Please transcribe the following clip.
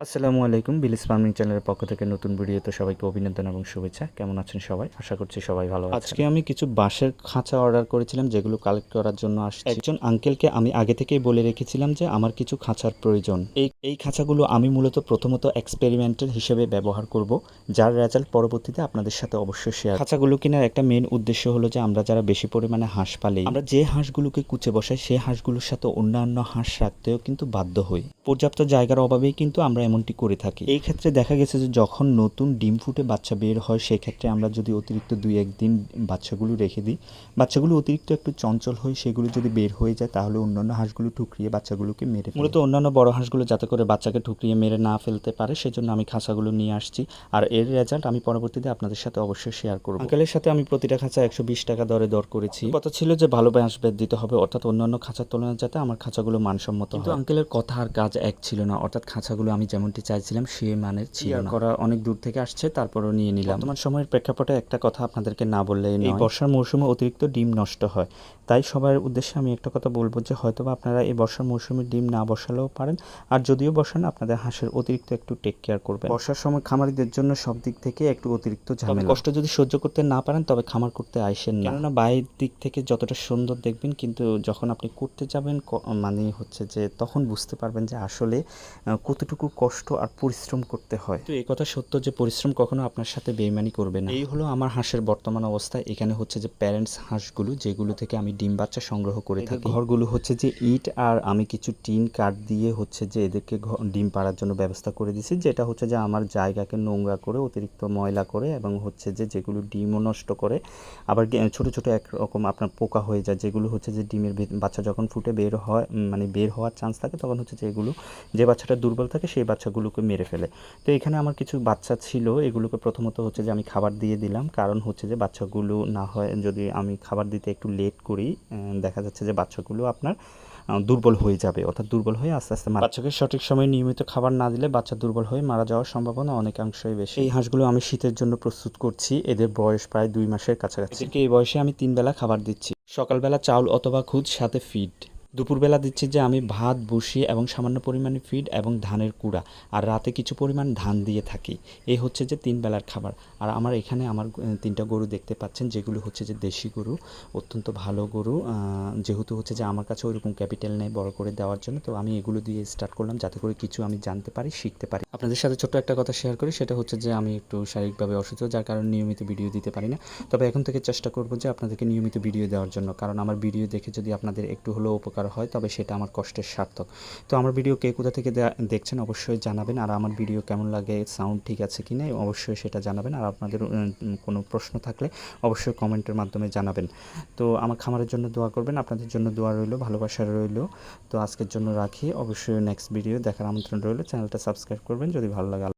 আসসালামু আলাইকুম। বিলিস ফার্মিং চ্যানেলের পক্ষ থেকে নতুন ভিডিওতে সবাইকে অভিনন্দন এবং শুভেচ্ছা। কেমন আছেন সবাই? আশা করছি সবাই ভালো আছেন। আজকে আমি কিছু বাঁশের খাঁচা অর্ডার করেছিলাম যেগুলো কালেক্ট করার জন্য আসছি। একজন আঙ্কেলকে আমি আগে থেকেই বলে রেখেছিলাম যে আমার কিছু খাঁচার প্রয়োজন। এই খাঁচাগুলো আমি মূলত প্রথমত এক্সপেরিমেন্টাল হিসেবে ব্যবহার করব, যার রেজাল্ট পরবর্তীতে আপনাদের সাথে অবশ্যই শেয়ার। খাঁচাগুলো কেনার একটা মেন উদ্দেশ্য হলো যে আমরা যারা বেশি পরিমাণে হাঁস পালি, আমরা যে হাঁসগুলোকে কুচে বসাই সেই হাঁসগুলোর সাথে অন্যান্য হাঁস রাখতেও কিন্তু বাধ্য হই। পর্যাপ্ত জায়গার অভাবেই কিন্তু আমরা এমনটি করে থাকি। এই ক্ষেত্রে দেখা গেছে যে যখন নতুন ডিম ফুটে বাচ্চা বের হয় সেক্ষেত্রে আমরা যদি অতিরিক্ত 2-1 দিন বাচ্চাগুলো রেখে দিই, বাচ্চাগুলো অতিরিক্ত একটু চঞ্চল হয়, সেগুলো যদি বের হয়ে যায় তাহলে অন্যান্য হাঁসগুলো ঠুকরিয়ে বাচ্চাগুলোকে মেরে ফেলে। মূলত অন্যান্য বড় হাঁসগুলো যাতে করে বাচ্চাকে ঠুকরিয়ে মেরে না ফেলতে পারে সেজন্য আমি খাঁচাগুলো নিয়ে আসছি, আর এর রেজাল্ট আমি পরবর্তীতে আপনাদের সাথে অবশ্যই শেয়ার করব। আঙ্কেলের সাথে আমি প্রতিটা খাঁচা 120 টাকা দর করেছি। কথা ছিল যে ভালো বাঁশ বেত দিতে হবে, অর্থাৎ অন্যান্য খাঁচার তুলনায় যাতে আমার খাঁচাগুলো মানসম্মত হয়। কিন্তু আঙ্কেলের কথা আর কাজ এক ছিল না, অর্থাৎ খাঁচাগুলো আমি যেমনটি চাইছিলাম সে মানের ছিল না। করা অনেক দূর থেকে আসছে, তারপরও নিয়ে নিলাম। বর্তমান সময়ের প্রেক্ষাপটে একটা কথা আপনাদেরকে না বললেই নয়, এই বর্ষার মৌসুমে অতিরিক্ত ডিম নষ্ট হয়। তাই সবার উদ্দেশ্যে আমি একটা কথা বলবো যে হয়তোবা আপনারা এই বর্ষার মৌসুমে ডিম না বসালেও পারেন, আর যদিও বসান আপনাদের হাঁসের অতিরিক্ত একটু টেক কেয়ার করবেন। বর্ষার সময় খামারিদের জন্য সব দিক থেকে একটু অতিরিক্ত ঝামেলা। কষ্ট যদি সহ্য করতে না পারেন তবে খামার করতে আইসেন না, কেননা বাইরের দিক থেকে যতটা সুন্দর দেখবেন কিন্তু যখন আপনি করতে যাবেন মানে হচ্ছে যে তখন বুঝতে পারবেন যে আসলে কতটুকু কষ্ট আর পরিশ্রম করতে হয়। তো এই কথা সত্য যে পরিশ্রম কখনো আপনার সাথে বেইমানি করবে না। এই হলো আমার হাঁসের বর্তমান অবস্থা। এখানে হচ্ছে যে প্যারেন্টস হাঁসগুলো যেগুলো থেকে আমি ডিম বাচ্চা সংগ্রহ করে থাকি। ঘরগুলো হচ্ছে যে ইট আর আমি কিছু টিন কাঠ দিয়ে হচ্ছে যে এদেরকে ডিম পাড়ার জন্য ব্যবস্থা করে দিয়েছি, যেটা হচ্ছে যে আমার জায়গাকে নোংরা করে অতিরিক্ত ময়লা করে এবং হচ্ছে যে যেগুলো ডিমও নষ্ট করে, আবার ছোট ছোট একরকম আপনার পোকা হয়ে যায়, যেগুলো হচ্ছে যে ডিমের বাচ্চা যখন ফুটে বের হয় মানে বের হওয়ার চান্স থাকে তখন হচ্ছে যে এগুলো যে বাচ্চাটা দুর্বল থাকে সেই বাচ্চাগুলোকে মেরে ফেলে। তো এখানে আমার কিছু বাচ্চা ছিল, এগুলোকে প্রথমত হচ্ছে যে আমি খাবার দিয়ে দিলাম, কারণ হচ্ছে যে বাচ্চাগুলো না হয় যদি আমি খাবার দিতে একটু লেট করি দেখা যাচ্ছে যে বাচ্চাগুলো আপনার দুর্বল হয়ে যাবে, অর্থাৎ দুর্বল হয়ে আস্তে আস্তে বাচ্চাকে সঠিক সময়ে নিয়মিত খাবার না দিলে বাচ্চা দুর্বল হয়ে মারা যাওয়ার সম্ভাবনা অনেকাংশই বেশি। এই হাঁসগুলো আমি শীতের জন্য প্রস্তুত করছি, এদের বয়স প্রায় 2 মাসের কাছাকাছি। এই বয়সে আমি 3 বেলা খাবার দিচ্ছি, সকালবেলা চাউল অথবা খুদ সাথে ফিড, দুপুরবেলা দিচ্ছি যে আমি ভাত বসিয়ে এবং সামান্য পরিমাণে ফিড এবং ধানের কুড়া, আর রাতে কিছু পরিমাণ ধান দিয়ে থাকি। এই হচ্ছে যে 3 বেলার খাবার। আর আমার এখানে আমার 3টা গরু দেখতে পাচ্ছেন, যেগুলো হচ্ছে যে দেশি গরু, অত্যন্ত ভালো গরু। যেহেতু হচ্ছে যে আমার কাছে ওইরকম ক্যাপিটাল নেই বড় করে দেওয়ার জন্য, তো আমি এগুলো দিয়ে স্টার্ট করলাম যাতে করে কিছু আমি জানতে পারি, শিখতে পারি। আপনাদের সাথে ছোট্ট একটা কথা শেয়ার করি, সেটা হচ্ছে যে আমি একটু শারীরিকভাবে অসুস্থ, যার কারণে নিয়মিত ভিডিও দিতে পারি না। তবে এখন থেকে চেষ্টা করব যে আপনাদেরকে নিয়মিত ভিডিও দেওয়ার জন্য, কারণ আমার ভিডিও দেখে যদি আপনাদের একটু হলেও উপকার হয় তবে সেটা আমার কষ্টের সার্থক। তো আমার ভিডিও কে কোথা থেকে দেখছেন অবশ্যই জানাবেন, আর আমার ভিডিও কেমন লাগে, সাউন্ড ঠিক আছে কি না অবশ্যই সেটা জানাবেন, আর আপনাদের কোনো প্রশ্ন থাকলে অবশ্যই কমেন্টের মাধ্যমে জানাবেন। তো আমার খামারের জন্য দোয়া করবেন, আপনাদের জন্য দোয়া রইল, ভালোবাসা রইল। তো আজকের জন্য রাখি, অবশ্যই নেক্সট ভিডিও দেখার আমন্ত্রণ রইল। চ্যানেলটা সাবস্ক্রাইব করবেন যদি ভালো লাগে।